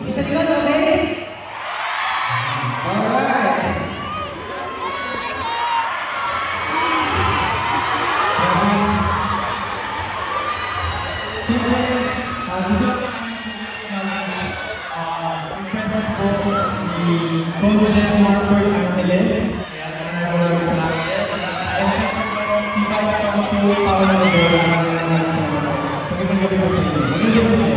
Bisa likod, okay? Alright. Siyempre, gusto natin namin yung presence po ni Coach Marford Angeles. Kaya maraming salamat. And siyempre po, Vice Council Paolo Rivera. Magandang gabi po sa inyo. Magandang gabi po.